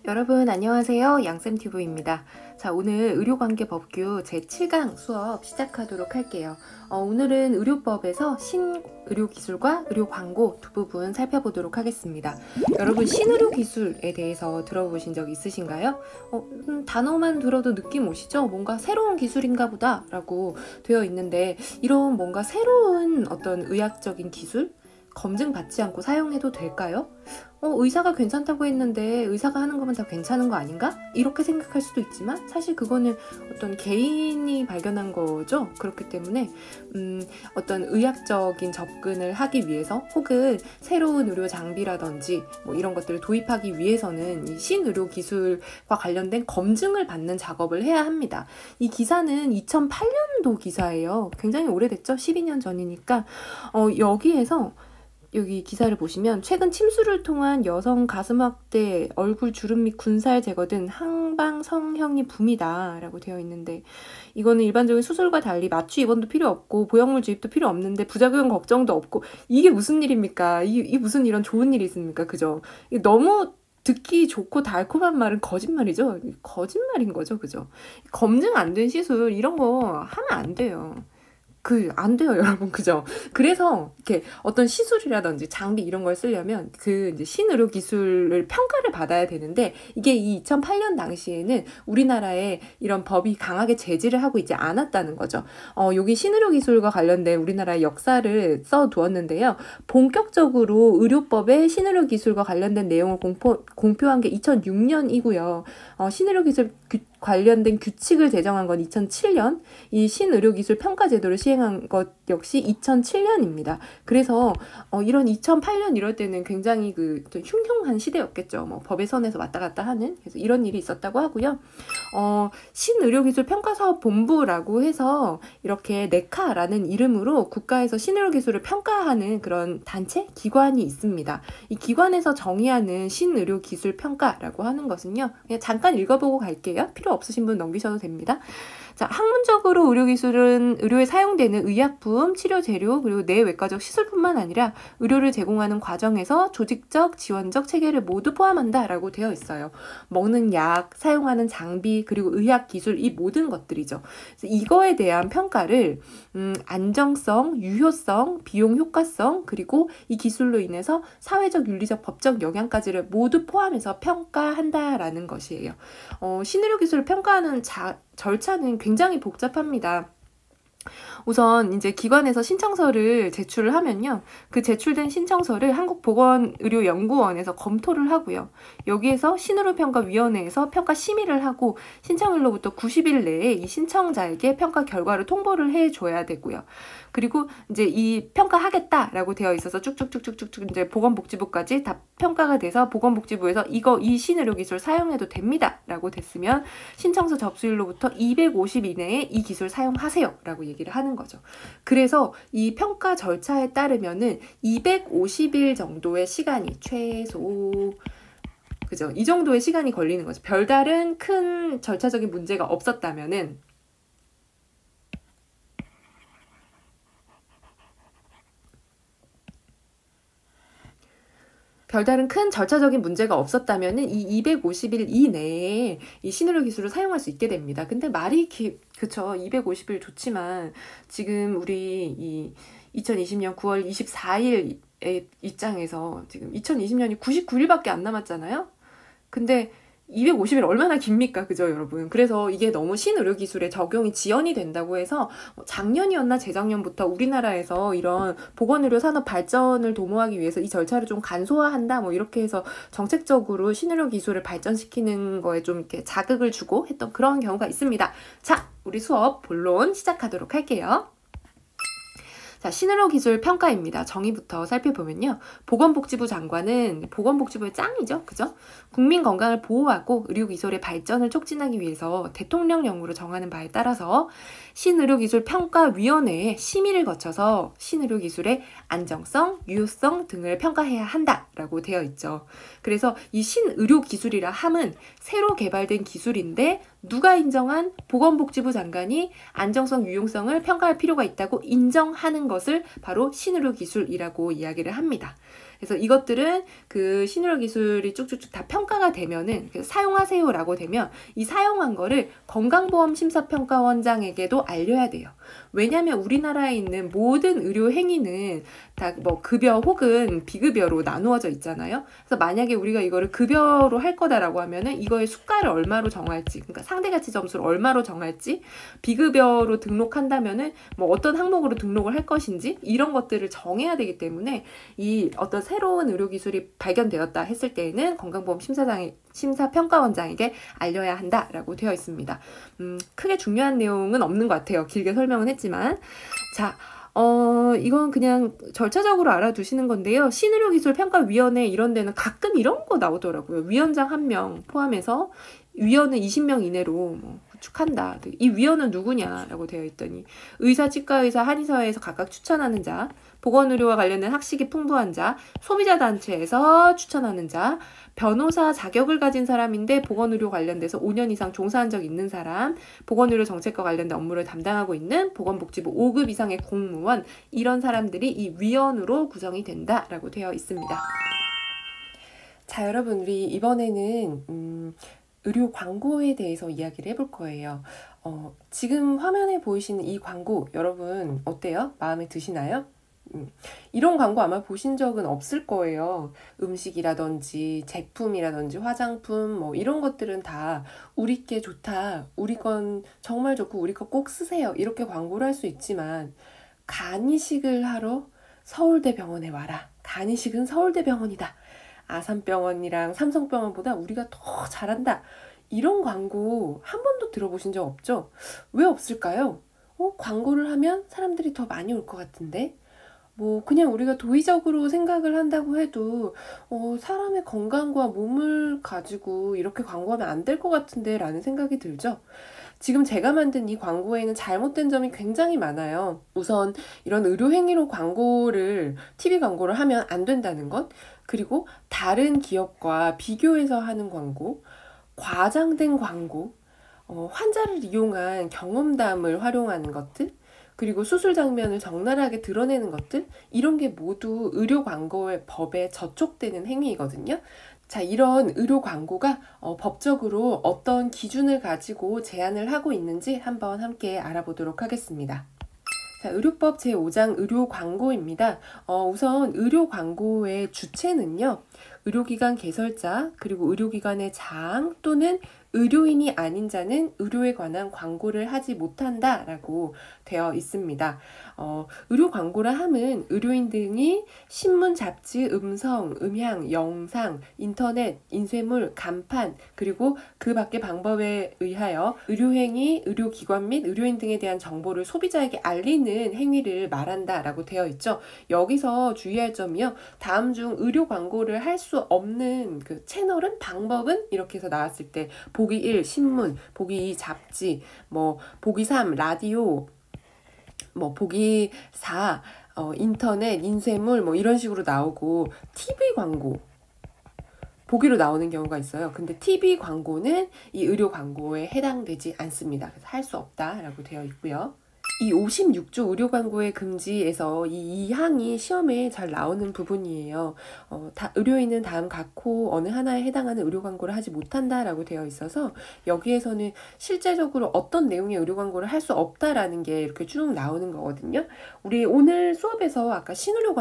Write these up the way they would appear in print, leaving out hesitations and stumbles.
여러분 안녕하세요. 양쌤튜브입니다. 자, 오늘 의료관계법규 제7강 수업 시작하도록 할게요. 오늘은 의료법에서 신의료기술과 의료광고 두 부분 살펴보도록 하겠습니다. 여러분 신의료기술에 대해서 들어보신 적 있으신가요? 단어만 들어도 느낌 오시죠? 뭔가 새로운 기술인가 보다 라고 되어 있는데 이런 뭔가 새로운 어떤 의학적인 기술? 검증받지 않고 사용해도 될까요? 의사가 괜찮다고 했는데 의사가 하는 거면 다 괜찮은 거 아닌가? 이렇게 생각할 수도 있지만 사실 그거는 어떤 개인이 발견한 거죠. 그렇기 때문에 어떤 의학적인 접근을 하기 위해서 혹은 새로운 의료 장비라든지 뭐 이런 것들을 도입하기 위해서는 이 신의료 기술과 관련된 검증을 받는 작업을 해야 합니다. 이 기사는 2008년도 기사예요. 굉장히 오래됐죠? 12년 전이니까 여기에서 여기 기사를 보시면 최근 침수를 통한 여성 가슴 확대, 얼굴 주름 및 군살 제거 등 항방 성형이 붐이다 라고 되어 있는데 이거는 일반적인 수술과 달리 마취 입원도 필요 없고 보형물 주입도 필요 없는데 부작용 걱정도 없고 이게 무슨 일입니까? 이 무슨 이런 좋은 일이 있습니까? 그죠? 너무 듣기 좋고 달콤한 말은 거짓말이죠? 거짓말인 거죠, 그죠? 검증 안 된 시술 이런 거 하면 안 돼요. 안 돼요, 여러분. 그죠? 그래서, 이렇게 어떤 시술이라든지 장비 이런 걸 쓰려면 이제 신의료 기술을 평가를 받아야 되는데, 이게 이 2008년 당시에는 우리나라에 이런 법이 강하게 제지를 하고 있지 않았다는 거죠. 여기 신의료 기술과 관련된 우리나라의 역사를 써두었는데요. 본격적으로 의료법에 신의료 기술과 관련된 내용을 공표한 게 2006년이고요. 신의료 기술 관련된 규칙을 제정한 건 2007년, 이 신의료기술 평가제도를 시행한 것 역시 2007년입니다. 그래서 이런 2008년 이럴 때는 굉장히 좀 흉흉한 시대였겠죠. 뭐 법의 선에서 왔다 갔다 하는 그래서 이런 일이 있었다고 하고요. 신의료기술 평가사업본부라고 해서 이렇게 네카라는 이름으로 국가에서 신의료기술을 평가하는 그런 단체 기관이 있습니다. 이 기관에서 정의하는 신의료기술 평가라고 하는 것은요. 그냥 잠깐 읽어보고 갈게요. 필요 없으신 분 넘기셔도 됩니다. 자, 학문적으로 의료기술은 의료에 사용되는 의약품, 치료재료, 그리고 내외과적 시술뿐만 아니라 의료를 제공하는 과정에서 조직적, 지원적 체계를 모두 포함한다라고 되어 있어요. 먹는 약, 사용하는 장비, 그리고 의학기술 이 모든 것들이죠. 그래서 이거에 대한 평가를 안정성, 유효성, 비용 효과성, 그리고 이 기술로 인해서 사회적, 윤리적, 법적 영향까지를 모두 포함해서 평가한다라는 것이에요. 신의료 기술을 평가하는 절차는 굉장히 복잡합니다. 우선 이제 기관에서 신청서를 제출을 하면요. 그 제출된 신청서를 한국보건의료연구원에서 검토를 하고요. 여기에서 신의료평가위원회에서 평가 심의를 하고 신청일로부터 90일 내에 이 신청자에게 평가 결과를 통보를 해줘야 되고요. 그리고 이제 이 평가하겠다라고 되어 있어서 쭉쭉쭉쭉쭉 이제 보건복지부까지 다 평가가 돼서 보건복지부에서 이 신의료기술 사용해도 됩니다라고 됐으면 신청서 접수일로부터 250 이내에 이 기술 사용하세요라고 얘기를 하는 거죠. 그래서 이 평가 절차에 따르면은 250일 정도의 시간이 최소 그죠? 이 정도의 시간이 걸리는 거죠. 별다른 큰 절차적인 문제가 없었다면은 별다른 큰 절차적인 문제가 없었다면은 이 250일 이내에 이 신의료 기술을 사용할 수 있게 됩니다. 근데 말이 그쵸. 250일 좋지만 지금 우리 이 2020년 9월 24일의 입장에서 지금 2020년이 99일밖에 안 남았잖아요. 근데 250일 얼마나 깁니까? 그죠, 여러분? 그래서 이게 너무 신의료기술에 적용이 지연이 된다고 해서 작년이었나 재작년부터 우리나라에서 이런 보건의료 산업 발전을 도모하기 위해서 이 절차를 좀 간소화한다 뭐 이렇게 해서 정책적으로 신의료기술을 발전시키는 거에 좀 이렇게 자극을 주고 했던 그런 경우가 있습니다. 자, 우리 수업 본론 시작하도록 할게요. 자, 신의료기술 평가입니다. 정의부터 살펴보면요. 보건복지부 장관은 보건복지부의 짱이죠. 그죠? 국민 건강을 보호하고 의료기술의 발전을 촉진하기 위해서 대통령령으로 정하는 바에 따라서 신의료기술평가위원회에 심의를 거쳐서 신의료기술의 안정성, 유효성 등을 평가해야 한다라고 되어 있죠. 그래서 이 신의료기술이라 함은 새로 개발된 기술인데 누가 인정한 보건복지부 장관이 안정성, 유용성을 평가할 필요가 있다고 인정하는 것을 바로 신의료기술이라고 이야기를 합니다. 그래서 이것들은 그 신의료 기술이 쭉쭉쭉 다 평가가 되면은 사용하세요라고 되면 이 사용한 거를 건강보험심사평가원장에게도 알려야 돼요. 왜냐하면 우리나라에 있는 모든 의료 행위는 다 뭐 급여 혹은 비급여로 나누어져 있잖아요. 그래서 만약에 우리가 이거를 급여로 할 거다라고 하면은 이거의 수가를 얼마로 정할지, 그러니까 상대가치 점수를 얼마로 정할지, 비급여로 등록한다면은 뭐 어떤 항목으로 등록을 할 것인지 이런 것들을 정해야 되기 때문에 이 어떤 새로운 의료 기술이 발견되었다 했을 때에는 건강보험 심사평가원장에게 알려야 한다라고 되어 있습니다. 크게 중요한 내용은 없는 것 같아요. 길게 설명은 했지만. 자, 이건 그냥 절차적으로 알아두시는 건데요. 신의료기술평가위원회 이런 데는 가끔 이런 거 나오더라고요. 위원장 1명 포함해서 위원은 20명 이내로 뭐 구축한다. 이 위원은 누구냐라고 되어 있더니 의사, 치과의사, 한의사회에서 각각 추천하는 자, 보건의료와 관련된 학식이 풍부한 자, 소비자단체에서 추천하는 자, 변호사 자격을 가진 사람인데 보건의료 관련돼서 5년 이상 종사한 적 있는 사람, 보건의료 정책과 관련된 업무를 담당하고 있는 보건복지부 5급 이상의 공무원, 이런 사람들이 이 위원으로 구성이 된다라고 되어 있습니다. 자, 여러분, 우리 이번에는 의료 광고에 대해서 이야기를 해볼 거예요. 지금 화면에 보이시는 이 광고 여러분 어때요? 마음에 드시나요? 이런 광고 아마 보신 적은 없을 거예요. 음식이라든지 제품이라든지 화장품 뭐 이런 것들은 다 우리께 좋다, 우리 건 정말 좋고 우리 거 꼭 쓰세요, 이렇게 광고를 할 수 있지만 간이식을 하러 서울대병원에 와라, 간이식은 서울대병원이다, 아산병원이랑 삼성병원보다 우리가 더 잘한다, 이런 광고 한 번도 들어보신 적 없죠? 왜 없을까요? 광고를 하면 사람들이 더 많이 올 것 같은데? 뭐 그냥 우리가 도의적으로 생각을 한다고 해도 사람의 건강과 몸을 가지고 이렇게 광고하면 안 될 것 같은데 라는 생각이 들죠. 지금 제가 만든 이 광고에는 잘못된 점이 굉장히 많아요. 우선 이런 의료행위로 TV 광고를 하면 안 된다는 것, 그리고 다른 기업과 비교해서 하는 광고, 과장된 광고, 환자를 이용한 경험담을 활용하는 것들, 그리고 수술 장면을 적나라하게 드러내는 것들, 이런 게 모두 의료 광고의 법에 저촉되는 행위이거든요. 자, 이런 의료 광고가 법적으로 어떤 기준을 가지고 제한을 하고 있는지 한번 함께 알아보도록 하겠습니다. 자, 의료법 제5장 의료 광고입니다. 우선 의료 광고의 주체는요, 의료기관 개설자, 그리고 의료기관의 장 또는 의료인이 아닌 자는 의료에 관한 광고를 하지 못한다라고 되어 있습니다. 의료 광고라 함은 의료인 등이 신문, 잡지, 음성, 음향, 영상, 인터넷, 인쇄물, 간판, 그리고 그 밖의 방법에 의하여 의료행위, 의료기관 및 의료인 등에 대한 정보를 소비자에게 알리는 행위를 말한다라고 되어 있죠. 여기서 주의할 점이요, 다음 중 의료 광고를 할 수 없는 그 채널은, 방법은 이렇게 해서 나왔을 때 보기 1 신문, 보기 2 잡지, 뭐 보기 3 라디오, 뭐 보기 4 인터넷, 인쇄물 뭐 이런 식으로 나오고 TV 광고 보기로 나오는 경우가 있어요. 근데 TV 광고는 이 의료 광고에 해당되지 않습니다. 그래서 할 수 없다라고 되어 있고요. 이 56조 의료 광고의 금지에서 이 2항이 시험에 잘 나오는 부분이에요. 의료인은 다음 각호 어느 하나에 해당하는 의료 광고를 하지 못한다라고 되어 있어서 여기에서는 실제적으로 어떤 내용의 의료 광고를 할 수 없다라는 게 이렇게 쭉 나오는 거거든요. 우리 오늘 수업에서 아까 신의료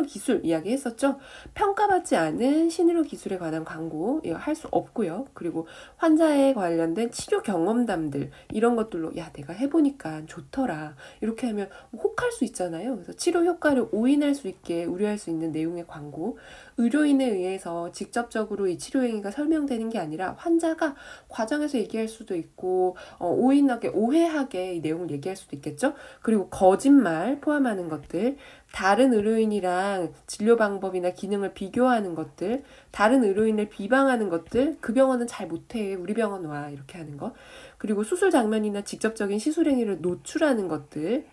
기술 이야기했었죠. 평가받지 않은 신의료 기술에 관한 광고 할 수 없고요. 그리고 환자에 관련된 치료 경험담들, 이런 것들로 야, 내가 해보니까 좋더라, 이렇게 하면 혹할 수 있잖아요. 그래서 치료 효과를 오인할 수 있게 우려할 수 있는 내용의 광고, 의료인에 의해서 직접적으로 이 치료 행위가 설명되는 게 아니라 환자가 과정에서 얘기할 수도 있고 오인하게, 오해하게 이 내용을 얘기할 수도 있겠죠. 그리고 거짓말 포함하는 것들, 다른 의료인이랑 진료 방법이나 기능을 비교하는 것들, 다른 의료인을 비방하는 것들, 그 병원은 잘 못해, 우리 병원 와, 이렇게 하는 거, 그리고 수술 장면이나 직접적인 시술 행위를 노출하는 것들,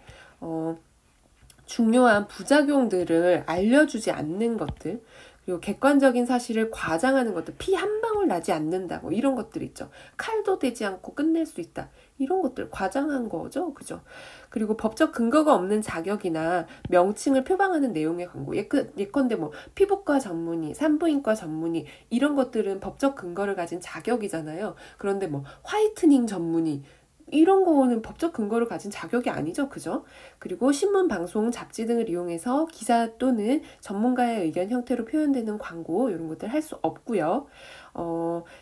중요한 부작용들을 알려주지 않는 것들, 그리고 객관적인 사실을 과장하는 것들, 피 한 방울 나지 않는다, 뭐 이런 것들 있죠. 칼도 되지 않고 끝낼 수 있다. 이런 것들 과장한 거죠. 그죠? 그리고 법적 근거가 없는 자격이나 명칭을 표방하는 내용의 광고. 예컨대 뭐 피부과 전문의, 산부인과 전문의 이런 것들은 법적 근거를 가진 자격이잖아요. 그런데 뭐 화이트닝 전문의 이런 거는 법적 근거를 가진 자격이 아니죠. 그죠? 그리고 신문, 방송, 잡지 등을 이용해서 기사 또는 전문가의 의견 형태로 표현되는 광고 이런 것들 할 수 없고요.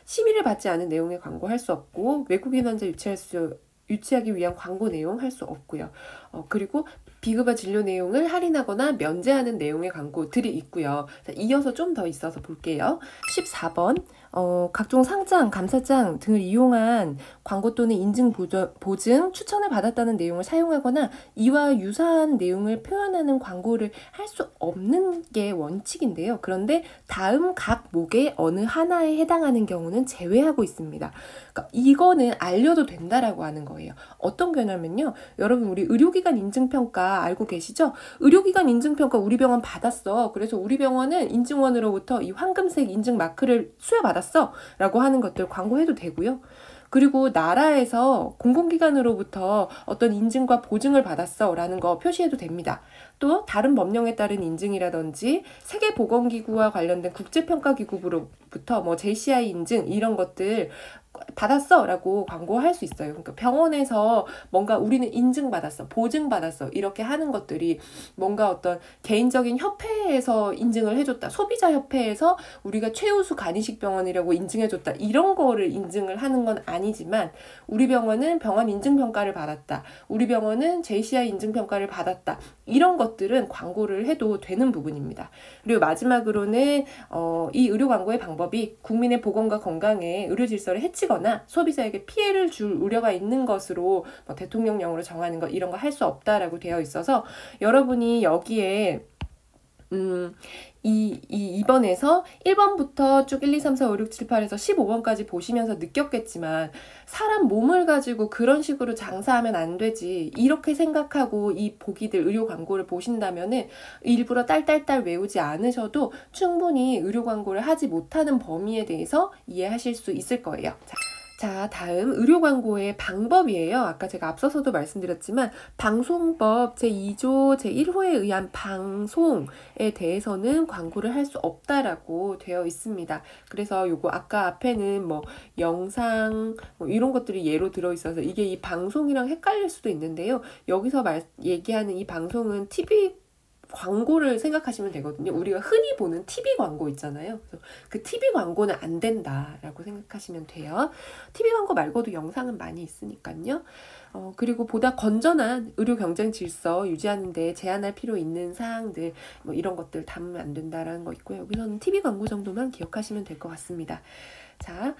심의를 받지 않은 내용의 광고 할 수 없고 외국인 환자 유치하기 위한 광고 내용 할 수 없고요. 그리고 비급여 진료 내용을 할인하거나 면제하는 내용의 광고들이 있고요. 자, 이어서 좀 더 있어서 볼게요. 14번 각종 상장, 감사장 등을 이용한 광고 또는 인증 보증, 추천을 받았다는 내용을 사용하거나 이와 유사한 내용을 표현하는 광고를 할 수 없는 게 원칙인데요. 그런데 다음 각 목의 어느 하나에 해당하는 경우는 제외하고 있습니다. 그러니까 이거는 알려도 된다라고 하는 거예요. 어떤 거냐면요. 여러분 우리 의료기관 인증평가 알고 계시죠? 의료기관 인증평가 우리 병원 받았어. 그래서 우리 병원은 인증원으로부터 이 황금색 인증 마크를 수여받았어 라고 하는 것들 광고해도 되고요. 그리고 나라에서 공공기관으로부터 어떤 인증과 보증을 받았어 라는 거 표시해도 됩니다. 또 다른 법령에 따른 인증이라든지 세계보건기구와 관련된 국제평가기구로부터 뭐 JCI 인증 이런 것들 받았어 라고 광고할 수 있어요. 그러니까 병원에서 뭔가 우리는 인증받았어, 보증받았어 이렇게 하는 것들이 뭔가 어떤 개인적인 협회에서 인증을 해줬다, 소비자협회에서 우리가 최우수 간이식병원이라고 인증해줬다 이런 거를 인증을 하는 건 아니지만 우리 병원은 병원 인증평가를 받았다, 우리 병원은 JCI 인증평가를 받았다 이런 것들은 광고를 해도 되는 부분입니다. 그리고 마지막으로는 이 의료 광고의 방법이 국민의 보건과 건강에 의료 질서를 해치거나 소비자에게 피해를 줄 우려가 있는 것으로 뭐 대통령령으로 정하는 것 이런 거 할 수 없다라고 되어 있어서 여러분이 여기에 2번에서 1번부터 쭉 1, 2, 3, 4, 5, 6, 7, 8에서 15번까지 보시면서 느꼈겠지만 사람 몸을 가지고 그런 식으로 장사하면 안 되지 이렇게 생각하고 이 보기들 의료 광고를 보신다면은 일부러 딸딸딸 외우지 않으셔도 충분히 의료 광고를 하지 못하는 범위에 대해서 이해하실 수 있을 거예요. 자, 다음 의료 광고의 방법이에요. 아까 제가 앞서서도 말씀드렸지만 방송법 제2조 제1호에 의한 방송에 대해서는 광고를 할 수 없다라고 되어 있습니다. 그래서 요거 아까 앞에는 뭐 영상 뭐 이런 것들이 예로 들어 있어서 이게 이 방송이랑 헷갈릴 수도 있는데요. 여기서 얘기하는 이 방송은 TV 광고를 생각하시면 되거든요. 우리가 흔히 보는 TV 광고 있잖아요. 그래서 그 TV 광고는 안 된다라고 생각하시면 돼요. TV 광고 말고도 영상은 많이 있으니까요. 그리고 보다 건전한 의료 경쟁 질서 유지하는 데 제한할 필요 있는 사항들 뭐 이런 것들 담으면 안 된다라는 거 있고요. 여기서는 TV 광고 정도만 기억하시면 될 것 같습니다. 자,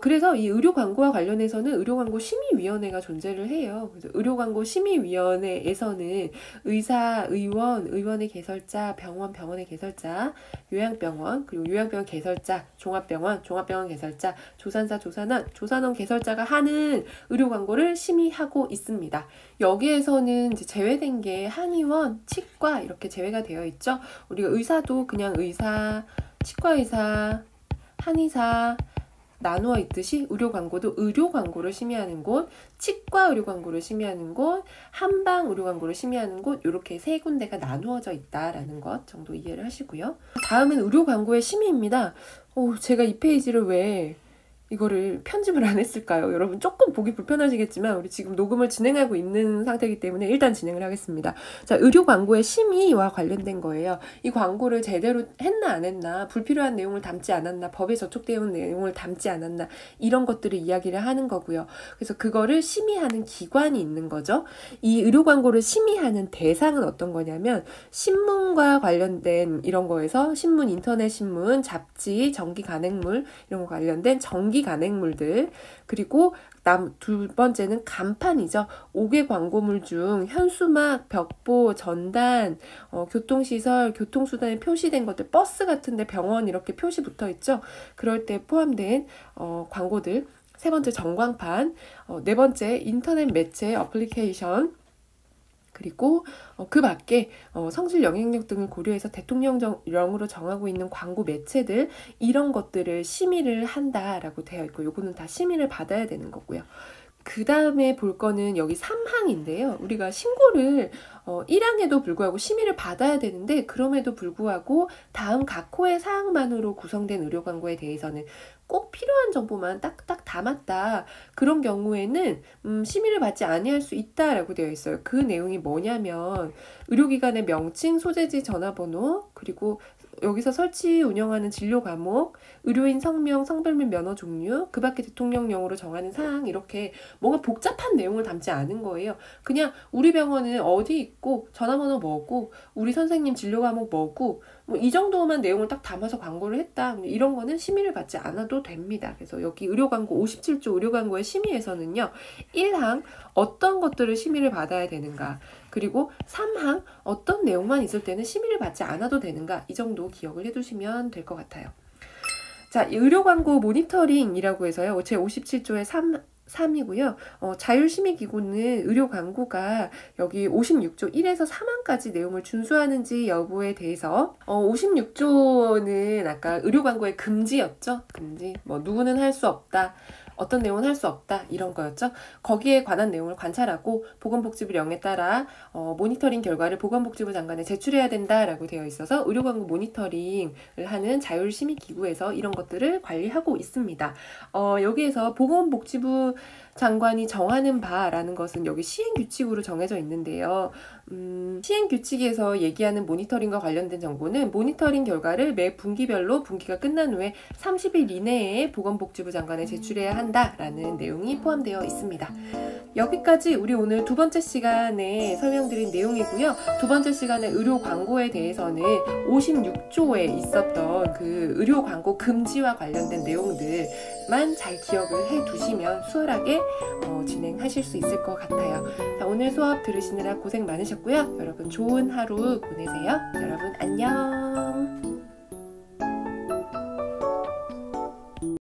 그래서 이 의료 광고와 관련해서는 의료 광고 심의위원회가 존재를 해요. 그래서 의료 광고 심의위원회에서는 의사, 의원, 의원의 개설자, 병원, 병원의 개설자, 요양병원, 그리고 요양병원 개설자, 종합병원, 종합병원 개설자, 조산사, 조산원, 조산원 개설자가 하는 의료 광고를 심의하고 있습니다. 여기에서는 이제 제외된 게 한의원, 치과 이렇게 제외가 되어 있죠. 우리가 의사도 그냥 의사, 치과의사, 한의사 나누어 있듯이 의료 광고도 의료 광고를 심의하는 곳, 치과 의료 광고를 심의하는 곳, 한방 의료 광고를 심의하는 곳 이렇게 세 군데가 나누어져 있다라는 것 정도 이해를 하시고요. 다음은 의료 광고의 심의입니다. 제가 이 페이지를 왜 이거를 편집을 안 했을까요? 여러분 조금 보기 불편하시겠지만 우리 지금 녹음을 진행하고 있는 상태이기 때문에 일단 진행을 하겠습니다. 자, 의료 광고의 심의와 관련된 거예요. 이 광고를 제대로 했나 안 했나, 불필요한 내용을 담지 않았나, 법에 저촉되어 있는 내용을 담지 않았나 이런 것들을 이야기를 하는 거고요. 그래서 그거를 심의하는 기관이 있는 거죠. 이 의료 광고를 심의하는 대상은 어떤 거냐면 신문과 관련된 이런 거에서 신문, 인터넷 신문, 잡지, 전기 간행물 이런 거 관련된 전기 간행물들, 그리고 두 번째는 간판이죠. 5개 광고물 중 현수막, 벽보, 전단, 교통시설, 교통수단에 표시된 것들, 버스 같은데 병원 이렇게 표시 붙어 있죠. 그럴 때 포함된 광고들. 세 번째 전광판, 네 번째 인터넷 매체 어플리케이션, 그리고 그 밖에 성질 영향력 등을 고려해서 대통령령으로 정하고 있는 광고 매체들 이런 것들을 심의를 한다라고 되어 있고 요거는 다 심의를 받아야 되는 거고요. 그 다음에 볼 거는 여기 3항인데요. 우리가 신고를 1항에도 불구하고 심의를 받아야 되는데 그럼에도 불구하고 다음 각 호의 사항만으로 구성된 의료 광고에 대해서는 꼭 필요한 정보만 딱딱 담았다. 그런 경우에는 심의를 받지 아니할 수 있다라고 되어 있어요. 그 내용이 뭐냐면 의료기관의 명칭, 소재지, 전화번호, 그리고 여기서 설치 운영하는 진료 과목, 의료인 성명, 성별 및 면허 종류, 그 밖에 대통령령으로 정하는 사항 이렇게 뭔가 복잡한 내용을 담지 않은 거예요. 그냥 우리 병원은 어디 있고 전화번호 뭐고 우리 선생님 진료 과목 뭐고 뭐 이 정도만 내용을 딱 담아서 광고를 했다. 이런 거는 심의를 받지 않아도 됩니다. 그래서 여기 의료광고 57조 의료광고의 심의에서는요. 1항 어떤 것들을 심의를 받아야 되는가, 그리고 3항 어떤 내용만 있을 때는 심의를 받지 않아도 되는가, 이 정도 기억을 해두시면 될 것 같아요. 자, 의료광고 모니터링이라고 해서요. 제 57조의 3이고요. 자율심의기구는 의료광고가 여기 56조 1에서 3항까지 내용을 준수하는지 여부에 대해서 56조는 아까 의료광고의 금지였죠. 금지. 뭐 누구는 할 수 없다. 어떤 내용은 할 수 없다 이런 거였죠. 거기에 관한 내용을 관찰하고 보건복지부령에 따라 모니터링 결과를 보건복지부 장관에 제출해야 된다라고 되어 있어서 의료광고 모니터링을 하는 자율심의기구에서 이런 것들을 관리하고 있습니다. 여기에서 보건복지부 장관이 정하는 바라는 것은 여기 시행규칙으로 정해져 있는데요. 시행규칙에서 얘기하는 모니터링과 관련된 정보는 모니터링 결과를 매 분기별로 분기가 끝난 후에 30일 이내에 보건복지부 장관에 제출해야 한다라는 내용이 포함되어 있습니다. 여기까지 우리 오늘 두 번째 시간에 설명드린 내용이고요. 두 번째 시간에 의료 광고에 대해서는 56조에 있었던 그 의료 광고 금지와 관련된 내용들만 잘 기억을 해 두시면 수월하게 진행하실 수 있을 것 같아요. 자, 오늘 수업 들으시느라 고생 많으셨고요. 여러분 좋은 하루 보내세요. 여러분 안녕.